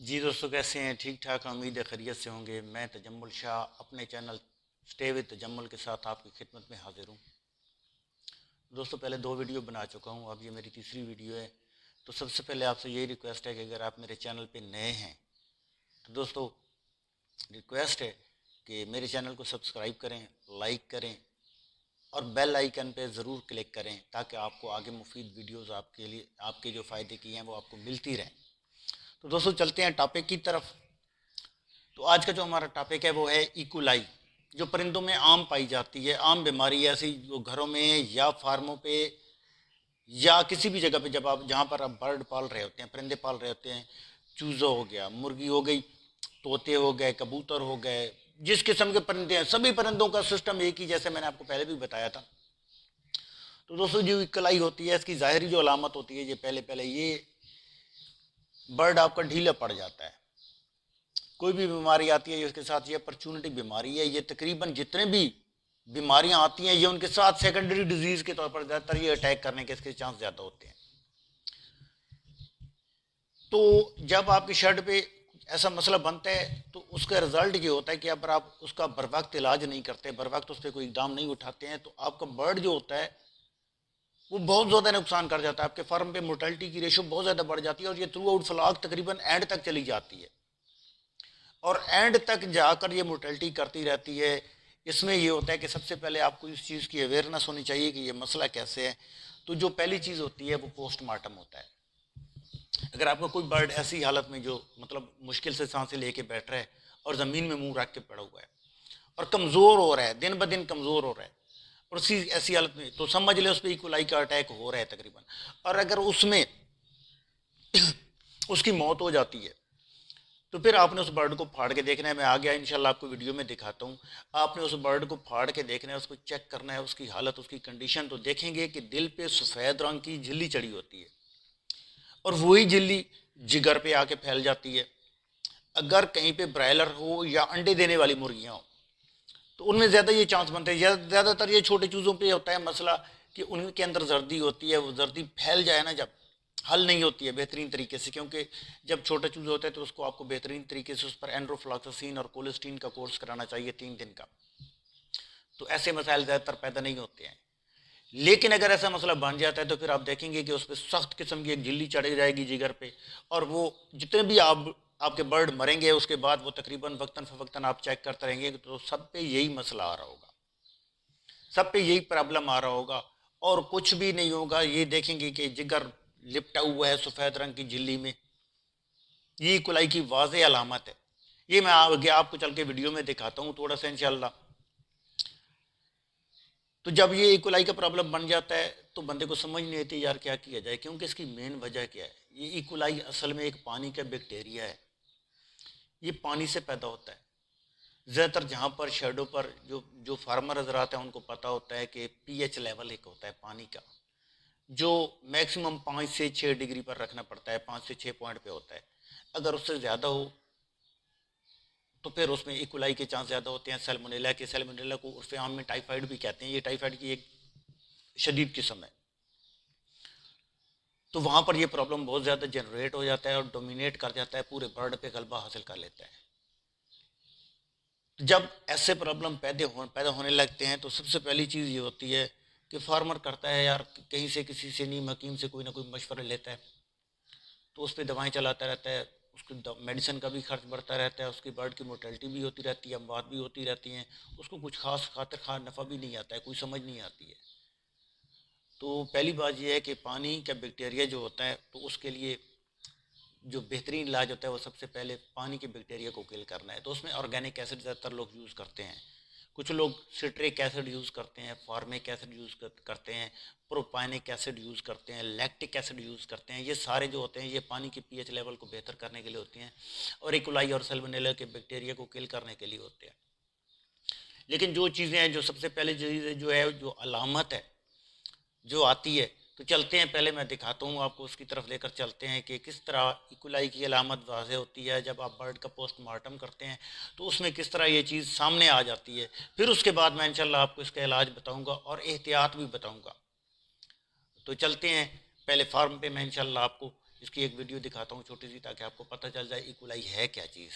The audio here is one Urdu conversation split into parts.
جی دوستوں، کیسے ہیں؟ ٹھیک ٹھاک، امید ہے خیریت سے ہوں گے۔ میں تجمل شاہ اپنے چینل اسٹے وتھ تجمل کے ساتھ آپ کی خدمت میں حاضر ہوں۔ دوستوں، پہلے 2 ویڈیو بنا چکا ہوں، اب یہ میری تیسری ویڈیو ہے۔ تو سب سے پہلے آپ سے یہی ریکویسٹ ہے کہ اگر آپ میرے چینل پہ نئے ہیں تو دوستوں ریکویسٹ ہے کہ میرے چینل کو سبسکرائب کریں، لائک کریں اور بیل آئیکن پہ ضرور کلک کریں تاکہ آپ کو آگے مفید ویڈیوز آپ کے لیے، آپ کے جو فائدے کی ہیں وہ آپ کو ملتی رہیں۔ تو دوستوں چلتے ہیں ٹاپک کی طرف۔ تو آج کا جو ہمارا ٹاپک ہے وہ ہے ایکولائی، جو پرندوں میں عام پائی جاتی ہے، عام بیماری ایسی جو گھروں میں یا فارموں پہ یا کسی بھی جگہ پہ جہاں پر آپ برڈ پال رہے ہوتے ہیں، پرندے پال رہے ہوتے ہیں، چوزا ہو گیا، مرغی ہو گئی، طوطے ہو گئے، کبوتر ہو گئے، جس قسم کے پرندے ہیں سبھی پرندوں کا سسٹم ایک ہی، جیسے میں نے آپ کو پہلے بھی بتایا تھا۔ تو دوستوں جو ایکولائی ہوتی ہے، اس کی ظاہری جو علامت ہوتی ہے، یہ پہلے یہ برڈ آپ کا ڈھیلا پڑ جاتا ہے۔ کوئی بھی بیماری آتی ہے، اس کے ساتھ یہ اپرچونٹی بیماری ہے، یہ تقریباً جتنے بھی بیماریاں آتی ہیں یہ ان کے ساتھ سیکنڈری ڈیزیز کے طور پر زیادہ تر یہ اٹیک کرنے کے اس کے چانس زیادہ ہوتے ہیں۔ تو جب آپ کی شرٹ پہ ایسا مسئلہ بنتا ہے تو اس کا رزلٹ یہ ہوتا ہے کہ اگر آپ اس کا بر وقت علاج نہیں کرتے، بر وقت اس پہ کوئی اقدام نہیں اٹھاتے ہیں، تو آپ کا برڈ جو ہوتا ہے وہ بہت زیادہ نقصان کر جاتا ہے۔ آپ کے فارم پہ مورٹلٹی کی ریشو بہت زیادہ بڑھ جاتی ہے اور یہ تھرو آؤٹ فلاک تقریباً اینڈ تک چلی جاتی ہے، اور اینڈ تک جا کر یہ مورٹلٹی کرتی رہتی ہے۔ اس میں یہ ہوتا ہے کہ سب سے پہلے آپ کو اس چیز کی اویئرنیس ہونی چاہیے کہ یہ مسئلہ کیسے ہے۔ تو جو پہلی چیز ہوتی ہے وہ پوسٹ مارٹم ہوتا ہے۔ اگر آپ کا کوئی برڈ ایسی حالت میں جو مطلب مشکل سے سانسیں لے کے بیٹھ رہا ہے اور زمین میں منہ رکھ کے پڑا ہوا ہے اور کمزور ہو رہا ہے، دن بدن کمزور ہو رہا ہے، اور اسی ایسی حالت میں تو سمجھ لیں اس پہ ایکولائی کا اٹیک ہو رہا ہے تقریباً، اور اگر اس میں اس کی موت ہو جاتی ہے تو پھر آپ نے اس برڈ کو پھاڑ کے دیکھنا ہے۔ میں آ گیا انشاءاللہ آپ کو ویڈیو میں دکھاتا ہوں۔ آپ نے اس برڈ کو پھاڑ کے دیکھنا ہے، اس کو چیک کرنا ہے، اس کی حالت، اس کی کنڈیشن۔ تو دیکھیں گے کہ دل پہ سفید رنگ کی جھلی چڑی ہوتی ہے اور وہی جھلی جگر پہ آ کے پھیل جاتی ہے۔ اگر کہیں پہ برائلر ہو یا انڈے دینے والی مرغیاں ہوں تو ان میں زیادہ یہ چانس بنتے ہیں۔ زیادہ تر یہ چھوٹے چوزوں پہ ہوتا ہے مسئلہ کہ ان کے اندر زردی ہوتی ہے، وہ زردی پھیل جائے نا، جب حل نہیں ہوتی ہے بہترین طریقے سے، کیونکہ جب چھوٹا چوزا ہوتا ہے تو اس کو آپ کو بہترین طریقے سے اس پر اینڈروفلاکساسین اور کولسٹین کا کورس کرانا چاہیے 3 دن کا۔ تو ایسے مسائل زیادہ تر پیدا نہیں ہوتے ہیں۔ لیکن اگر ایسا مسئلہ بن جاتا ہے تو پھر آپ دیکھیں گے کہ اس پہ سخت قسم کی ایک جھلی چڑھ جائے گی جگر پہ، اور وہ جتنے بھی آپ کے برڈ مریں گے اس کے بعد وہ تقریباً وقتاً فوقتاً آپ چیک کرتے رہیں گے تو سب پہ یہی مسئلہ آ رہا ہوگا، سب پہ یہی پرابلم آ رہا ہوگا، اور کچھ بھی نہیں ہوگا۔ یہ دیکھیں گے کہ جگر لپٹا ہوا ہے سفید رنگ کی جھلی میں، یہ کلائی کی واضح علامت ہے۔ یہ میں آگے آپ کو چل کے ویڈیو میں دکھاتا ہوں تھوڑا سا انشاءاللہ۔ تو جب یہ ایکولائی کا پرابلم بن جاتا ہے تو بندے کو سمجھ نہیں آتی یار کیا کیا جائے، کیونکہ اس کی مین وجہ کیا ہے۔ یہ ایکولائی اصل میں ایک پانی کا بیکٹیریا ہے، یہ پانی سے پیدا ہوتا ہے۔ زیادہ تر جہاں پر شیڈو پر جو فارمر حضرات ہیں ان کو پتہ ہوتا ہے کہ پی ایچ لیول ایک ہوتا ہے پانی کا، جو میکسیمم 5 سے 6 ڈگری پر رکھنا پڑتا ہے، 5 سے 6 پوائنٹ پہ ہوتا ہے۔ اگر اس سے زیادہ ہو تو پھر اس میں ایکولائی کے چانس زیادہ ہوتے ہیں۔ سیلمونیلا کو عرف عام میں ٹائیفائڈ بھی کہتے ہیں، یہ ٹائیفائڈ کی ایک شدید قسم ہے۔ تو وہاں پر یہ پرابلم بہت زیادہ جنریٹ ہو جاتا ہے اور ڈومینیٹ کر جاتا ہے، پورے برڈ پہ غلبہ حاصل کر لیتا ہے۔ جب ایسے پرابلم پیدا ہونے لگتے ہیں تو سب سے پہلی چیز یہ ہوتی ہے کہ فارمر کرتا ہے یار کہیں سے کسی سے نیم حکیم سے کوئی نہ کوئی مشورہ لیتا ہے، تو اس پہ دوائیں چلاتا رہتا ہے، اس کی میڈیسن کا بھی خرچ بڑھتا رہتا ہے، اس کی برڈ کی مورٹلٹی بھی ہوتی رہتی ہے، اموات بھی ہوتی رہتی ہیں، اس کو کچھ خاص خاطر خواہ نفع بھی نہیں آتا ہے، کوئی سمجھ نہیں آتی ہے۔ تو پہلی بات یہ ہے کہ پانی کا بیکٹیریا جو ہوتا ہے تو اس کے لیے جو بہترین علاج ہوتا ہے وہ سب سے پہلے پانی کے بیکٹیریا کو کل کرنا ہے۔ تو اس میں آرگینک ایسڈ زیادہ تر لوگ یوز کرتے ہیں، کچھ لوگ سٹرک ایسڈ یوز کرتے ہیں، فارمک ایسڈ یوز کرتے ہیں، پروپائنک ایسڈ یوز کرتے ہیں، لیکٹک ایسڈ یوز کرتے ہیں۔ یہ سارے جو ہوتے ہیں یہ پانی کے پی ایچ لیول کو بہتر کرنے کے لیے ہوتے ہیں اور ایکولائی اور سیلمونیلا کے بیکٹیریا کو کل کرنے کے لیے ہوتے ہیں۔ لیکن جو چیزیں ہیں، جو سب سے پہلے چیز جو ہے، جو علامت ہے جو آتی ہے، تو چلتے ہیں پہلے میں دکھاتا ہوں آپ کو، اس کی طرف لے کر چلتے ہیں کہ کس طرح ایکولائی کی علامت واضح ہوتی ہے جب آپ برڈ کا پوسٹ مارٹم کرتے ہیں، تو اس میں کس طرح یہ چیز سامنے آ جاتی ہے۔ پھر اس کے بعد میں انشاءاللہ آپ کو اس کا علاج بتاؤں گا اور احتیاط بھی بتاؤں گا۔ تو چلتے ہیں پہلے فارم پہ، میں انشاءاللہ آپ کو اس کی ایک ویڈیو دکھاتا ہوں چھوٹی سی، تاکہ آپ کو پتہ چل جائے ایکولائی ہے کیا چیز۔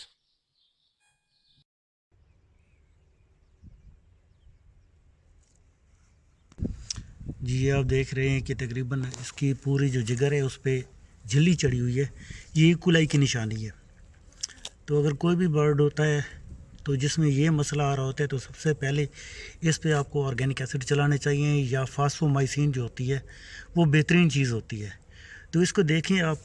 جی آپ دیکھ رہے ہیں کہ تقریباً اس کی پوری جو جگر ہے اس پہ جھلی چڑھی ہوئی ہے، یہ ایکولائی کی نشانی ہے۔ تو اگر کوئی بھی برڈ ہوتا ہے تو جس میں یہ مسئلہ آ رہا ہوتا ہے تو سب سے پہلے اس پہ آپ کو آرگینک ایسڈ چلانے چاہیے، یا فاسفومائسین جو ہوتی ہے وہ بہترین چیز ہوتی ہے۔ تو اس کو دیکھیں آپ،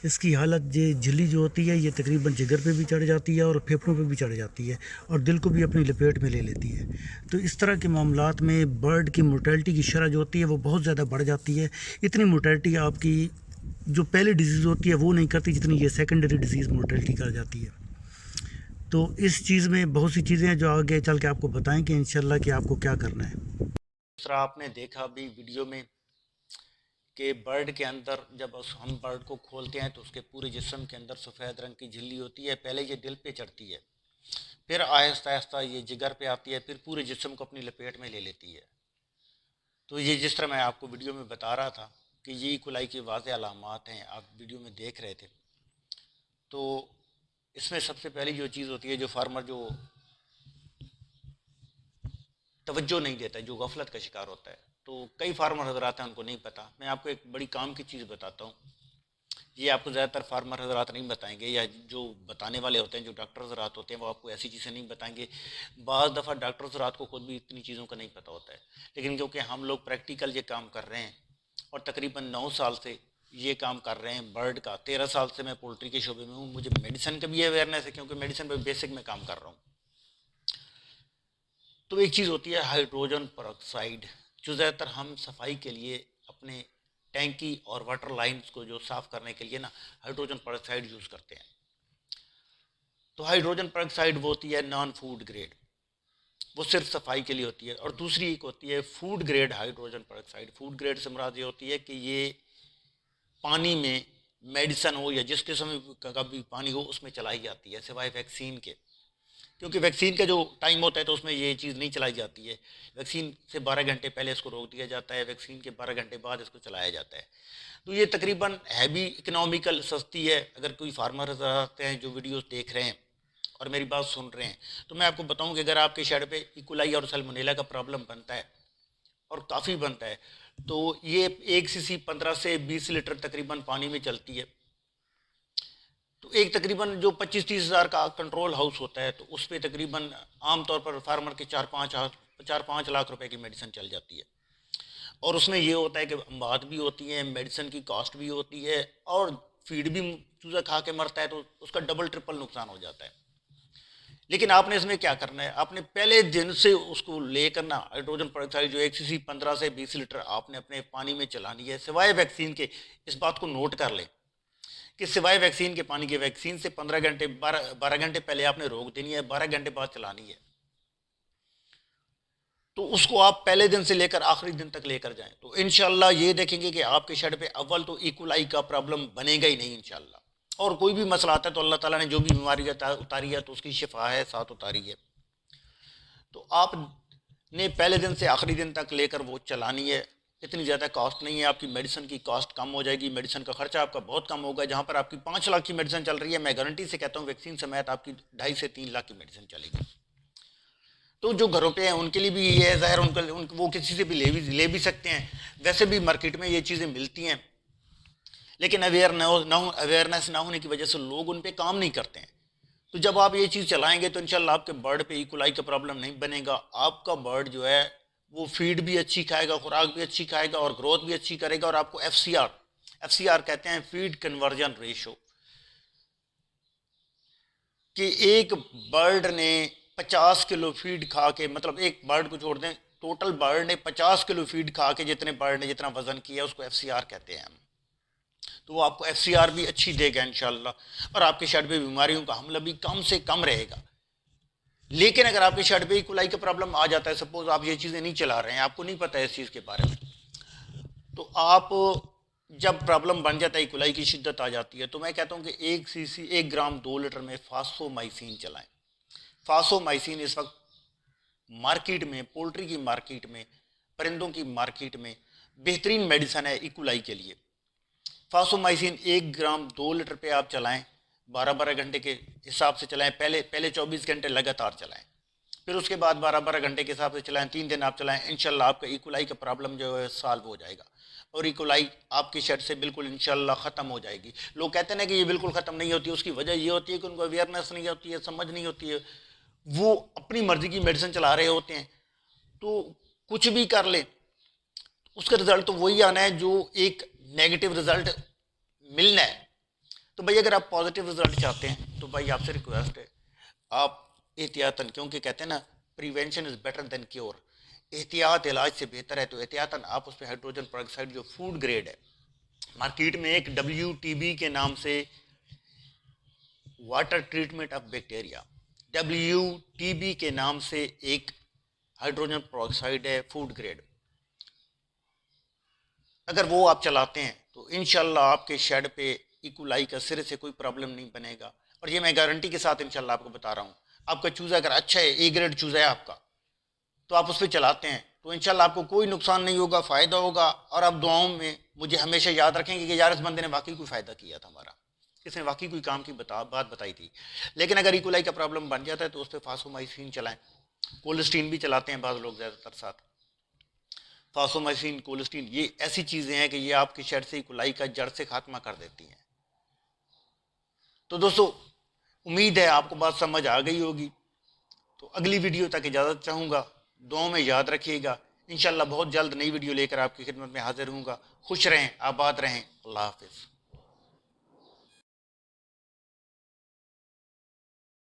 اس کی حالت یہ جھلی جو ہوتی ہے یہ تقریباً جگر پہ بھی چڑھ جاتی ہے اور پھیپھڑوں پہ بھی چڑھ جاتی ہے اور دل کو بھی اپنی لپیٹ میں لے لیتی ہے۔ تو اس طرح کے معاملات میں برڈ کی مورٹیلٹی کی شرح جو ہوتی ہے وہ بہت زیادہ بڑھ جاتی ہے۔ اتنی مورٹیلٹی آپ کی جو پہلی ڈیزیز ہوتی ہے وہ نہیں کرتی جتنی یہ سیکنڈری ڈیزیز مورٹیلٹی کر جاتی ہے۔ تو اس چیز میں بہت سی چیزیں ہیں جو آگے چل کے آپ کو بتائیں کہ انشاءاللہ کہ آپ کو کیا کرنا ہے۔ دوسرا آپ نے دیکھا بھی ویڈیو میں کہ برڈ کے اندر جب ہم برڈ کو کھولتے ہیں تو اس کے پورے جسم کے اندر سفید رنگ کی جھلی ہوتی ہے۔ پہلے یہ دل پہ چڑھتی ہے، پھر آہستہ آہستہ یہ جگر پہ آتی ہے، پھر پورے جسم کو اپنی لپیٹ میں لے لیتی ہے۔ تو یہ جس طرح میں آپ کو ویڈیو میں بتا رہا تھا کہ یہ ایکولائی کی واضح علامات ہیں، آپ ویڈیو میں دیکھ رہے تھے۔ تو اس میں سب سے پہلی جو چیز ہوتی ہے، جو فارمر جو توجہ نہیں دیتا ہے، جو غفلت کا شکار ہوتا ہے، تو کئی فارمر حضرات ہیں ان کو نہیں پتہ۔ میں آپ کو ایک بڑی کام کی چیز بتاتا ہوں، یہ آپ کو زیادہ تر فارمر حضرات نہیں بتائیں گے، یا جو بتانے والے ہوتے ہیں، جو ڈاکٹر حضرات ہوتے ہیں، وہ آپ کو ایسی چیزیں نہیں بتائیں گے۔ بعض دفعہ ڈاکٹر حضرات کو خود بھی اتنی چیزوں کا نہیں پتہ ہوتا ہے، لیکن کیونکہ ہم لوگ پریکٹیکل یہ کام کر رہے ہیں اور تقریباً 9 سال سے یہ کام کر رہے ہیں برڈ کا، 13 سال سے میں پولٹری کے شعبے میں ہوں، مجھے میڈیسن کا بھی اویئرنیس ہے کیونکہ میڈیسن پہ بیسک میں کام کر رہا ہوں۔ تو ایک چیز ہوتی ہے ہائیڈروجن پر آکسائڈ، جو زیادہ تر ہم صفائی کے لیے اپنے ٹینکی اور واٹر لائنز کو جو صاف کرنے کے لیے نا ہائیڈروجن پر آکسائڈ یوز کرتے ہیں۔ تو ہائیڈروجن پر آکسائڈ وہ ہوتی ہے نان فوڈ گریڈ، وہ صرف صفائی کے لیے ہوتی ہے۔ اور دوسری ایک ہوتی ہے فوڈ گریڈ ہائیڈروجن پر آکسائڈ۔ فوڈ گریڈ سے مراد یہ ہوتی ہے کہ یہ پانی میں میڈیسن ہو یا جس قسم کا بھی پانی ہو اس میں چلائی جاتی ہے، سوائے ویکسین کے، کیونکہ ویکسین کا جو ٹائم ہوتا ہے تو اس میں یہ چیز نہیں چلائی جاتی ہے۔ ویکسین سے 12 گھنٹے پہلے اس کو روک دیا جاتا ہے، ویکسین کے 12 گھنٹے بعد اس کو چلایا جاتا ہے۔ تو یہ تقریباً ہے بھی اکنامیکل، سستی ہے۔ اگر کوئی فارمر حضرات ہیں جو ویڈیوز دیکھ رہے ہیں اور میری بات سن رہے ہیں، تو میں آپ کو بتاؤں کہ اگر آپ کے شیڈ پہ ایکولائی اور سالمونیلا کا پرابلم بنتا ہے اور کافی بنتا ہے، تو یہ 1 cc 15 سے 20 لیٹر تقریباً پانی میں چلتی ہے۔ تو ایک تقریباً جو 25-30 ہزار کا کنٹرول ہاؤس ہوتا ہے تو اس پہ تقریباً عام طور پر فارمر کے 4-5 لاکھ روپے کی میڈیسن چل جاتی ہے۔ اور اس میں یہ ہوتا ہے کہ اموات بھی ہوتی ہیں، میڈیسن کی کاسٹ بھی ہوتی ہے، اور فیڈ بھی چوزا کھا کے مرتا ہے تو اس کا ڈبل ٹرپل نقصان ہو جاتا ہے۔ لیکن آپ نے اس میں کیا کرنا ہے، آپ نے پہلے دن سے اس کو لے کرنا ہائیڈروجن پر آکسائڈ جو 1 cc 15 سے 20 لیٹر آپ نے اپنے پانی میں چلانی ہے، سوائے ویکسین کے۔ اس بات کو نوٹ کر لیں کہ سوائے ویکسین کے پانی کے، ویکسین سے 12 گھنٹے پہلے آپ نے روک دینی ہے، 12 گھنٹے بعد چلانی ہے۔ تو اس کو آپ پہلے دن سے لے کر آخری دن تک لے کر جائیں تو انشاءاللہ یہ دیکھیں گے کہ آپ کے شیڈ پہ اول تو ایکولائی کا پرابلم بنے گا ہی نہیں انشاءاللہ۔ اور کوئی بھی مسئلہ آتا ہے تو اللہ تعالیٰ نے جو بھی بیماری اتاری ہے تو اس کی شفا ہے، ساتھ اتاری ہے۔ تو آپ نے پہلے دن سے آخری دن تک لے کر وہ چلانی ہے۔ اتنی زیادہ کاسٹ نہیں ہے، آپ کی میڈیسن کی کاسٹ کم ہو جائے گی، میڈیسن کا خرچہ آپ کا بہت کم ہوگا۔ جہاں پر آپ کی 5 لاکھ کی میڈیسن چل رہی ہے، میں گارنٹی سے کہتا ہوں ویکسین سمیت آپ کی 2.5 سے 3 لاکھ کی میڈیسن چلے گی۔ تو جو گھروں پہ ہیں ان کے لیے بھی یہ ہے، ظاہر وہ کسی سے بھی لے بھی سکتے ہیں، ویسے بھی مارکیٹ میں یہ چیزیں ملتی ہیں، لیکن اویئرنیس نہ ہونے کی وجہ سے لوگ ان پہ کام نہیں کرتے ہیں۔ تو جب آپ یہ چیز چلائیں گے تو انشاءاللہ آپ کے برڈ پہ ایکولائی کا پرابلم نہیں بنے گا۔ آپ کا برڈ جو ہے وہ فیڈ بھی اچھی کھائے گا، خوراک بھی اچھی کھائے گا اور گروتھ بھی اچھی کرے گا، اور آپ کو ایف سی آر کہتے ہیں فیڈ کنورژن ریشو، کہ ایک برڈ نے 50 کلو فیڈ کھا کے، مطلب ایک برڈ کو چھوڑ دیں، ٹوٹل برڈ نے 50 کلو فیڈ کھا کے جتنے برڈ نے جتنا وزن کیا اس کو ایف سی آر کہتے ہیں ہم۔ تو وہ آپ کو ایف سی آر بھی اچھی دے گا انشاءاللہ، اور آپ کے شیڈ پہ بیماریوں کا حملہ بھی کم سے کم رہے گا۔ لیکن اگر آپ کے شیڈ پہ ایکولائی کا پرابلم آ جاتا ہے، سپوز آپ یہ چیزیں نہیں چلا رہے ہیں، آپ کو نہیں پتہ ہے اس چیز کے بارے میں، تو آپ جب پرابلم بن جاتا ہے، ایکولائی کی شدت آ جاتی ہے، تو میں کہتا ہوں کہ 1 گرام 2 لیٹر میں فاسفومائسین چلائیں۔ فاسفومائسین اس وقت مارکیٹ میں، پولٹری کی مارکیٹ میں، پرندوں کی مارکیٹ میں بہترین میڈیسن ہے ایکولائی کے لیے۔ فاسومائسین 1 گرام 2 لیٹر پہ آپ چلائیں، 12 گھنٹے کے حساب سے چلائیں، پہلے 24 گھنٹے لگاتار چلائیں، پھر اس کے بعد 12 گھنٹے کے حساب سے چلائیں، 3 دن آپ چلائیں، انشاءاللہ آپ کا ایکولائی کا پرابلم جو ہے سالو ہو جائے گا، اور ایکولائی آپ کی شیڈ سے بالکل انشاءاللہ ختم ہو جائے گی۔ لوگ کہتے ہیں کہ یہ بالکل ختم نہیں ہوتی، اس کی وجہ یہ ہوتی ہے کہ ان کو اویئرنیس نہیں ہوتی ہے، سمجھ نہیں ہوتی ہے، وہ اپنی مرضی کی میڈیسن چلا رہے ہوتے ہیں، تو کچھ بھی کر لیں اس کا رزلٹ تو وہی آنا ہے جو ایک نیگیٹو رزلٹ ملنا ہے۔ تو بھائی اگر آپ پازیٹیو رزلٹ چاہتے ہیں تو بھائی آپ سے ریکویسٹ ہے آپ احتیاطاً، کیونکہ کہتے ہیں نا prevention is better than cure, احتیاط علاج سے بہتر ہے، تو احتیاطاً آپ اس پہ ہائیڈروجن پروکسائڈ جو فوڈ گریڈ ہے، مارکیٹ میں ایک WTB کے نام سے water treatment of bacteria, WTB کے نام سے ایک ہائیڈروجن پروکسائڈ ہے فوڈ گریڈ، اگر وہ آپ چلاتے ہیں تو انشاءاللہ آپ کے شیڈ پہ ایکولائی کا سرے سے کوئی پرابلم نہیں بنے گا، اور یہ میں گارنٹی کے ساتھ انشاءاللہ آپ کو بتا رہا ہوں۔ آپ کا چوزا اگر اچھا ہے، A گریڈ چوزا ہے آپ کا، تو آپ اس پہ چلاتے ہیں تو انشاءاللہ آپ کو کوئی نقصان نہیں ہوگا، فائدہ ہوگا، اور آپ دعاؤں میں مجھے ہمیشہ یاد رکھیں گے کہ یار اس بندے نے واقعی کوئی فائدہ کیا تھا ہمارا، اس نے واقعی کوئی کام کی بات بتائی تھی۔ لیکن اگر ایکولائی کا پرابلم بن جاتا ہے تو اس پہ فاسومائسین چلائیں، کولسٹین بھی چلاتے ہیں بعض لوگ زیادہ تر ساتھ۔ فاسومائسین، کولسٹین یہ ایسی چیزیں ہیں کہ یہ آپ کی شیڈ سے ایکولائی کا جڑ سے خاتمہ کر دیتی ہیں۔ تو دوستو امید ہے آپ کو بات سمجھ آ گئی ہوگی، تو اگلی ویڈیو تک اجازت چاہوں گا، دعاؤں میں یاد رکھیے گا، انشاءاللہ بہت جلد نئی ویڈیو لے کر آپ کی خدمت میں حاضر ہوں گا۔ خوش رہیں، آباد رہیں، اللہ حافظ۔